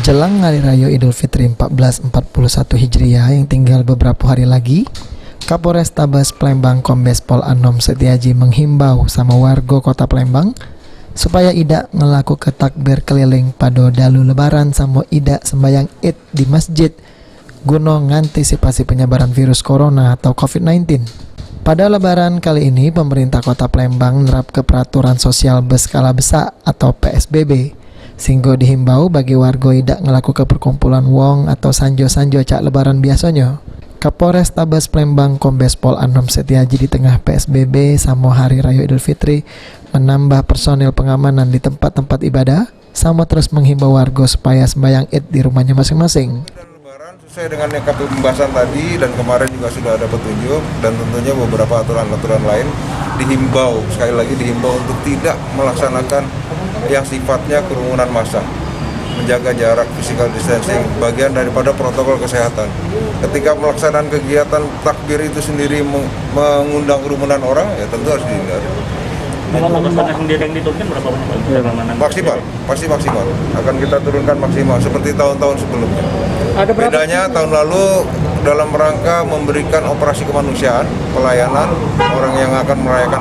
Jelang Hari Raya Idul Fitri 1441 Hijriah yang tinggal beberapa hari lagi, Kapolrestabes Palembang Kombes Pol Anom Setiaji menghimbau sama warga kota Palembang supaya tidak ngelaku ke takbir keliling pada dalu lebaran sama tidak sembayang Id di masjid guna ngantisipasi penyebaran virus corona atau COVID-19. Pada lebaran kali ini, pemerintah kota Palembang menerapkan peraturan sosial berskala besar atau PSBB. Sehingga dihimbau bagi warga tidak ngelaku ke perkumpulan wong atau sanjo-sanjo cak lebaran biasanya. Kapolrestabes Palembang Kombes Pol Anom Setiaji di tengah PSBB sama Hari Raya Idul Fitri menambah personil pengamanan di tempat-tempat ibadah sama terus menghimbau warga supaya sembahyang Id di rumahnya masing-masing. Lebaran sesuai dengan yang pembahasan tadi dan kemarin juga sudah ada petunjuk dan tentunya beberapa aturan-aturan lain dihimbau, sekali lagi dihimbau untuk tidak melaksanakan yang sifatnya kerumunan massa, menjaga jarak physical distancing, bagian daripada protokol kesehatan. Ketika melaksanakan kegiatan takbir itu sendiri mengundang kerumunan orang, ya tentu harus dihindari. Kalau sendiri yang diturunkan berapa banyak? Maksimal, pasti maksimal. Akan kita turunkan maksimal seperti tahun-tahun sebelumnya. Bedanya tahun lalu dalam rangka memberikan operasi kemanusiaan, pelayanan orang yang akan merayakan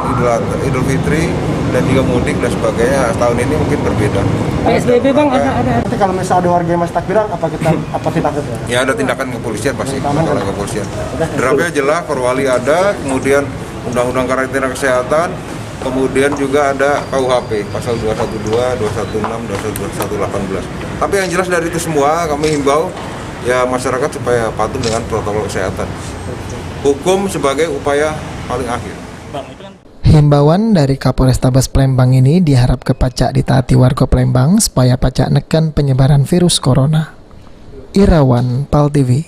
Idul Fitri dan juga mudik dan sebagainya. Tahun ini mungkin berbeda. PSBB bang, ada. Kalau misalnya ada warga yang masih takbiran, apa tindakan? Ya ada tindakan kepolisian pasti, tindakan kepolisian. Draftnya jelas, perwali ada, kemudian undang-undang karantina kesehatan, kemudian juga ada KUHP pasal 212, 216, 218. Tapi yang jelas dari itu semua kami himbau ya masyarakat supaya patuh dengan protokol kesehatan. Hukum sebagai upaya paling akhir. Himbauan dari Kapolrestabes Palembang ini diharap pacak ditaati warga Palembang supaya pacak neken penyebaran virus corona. Irawan, PAL TV.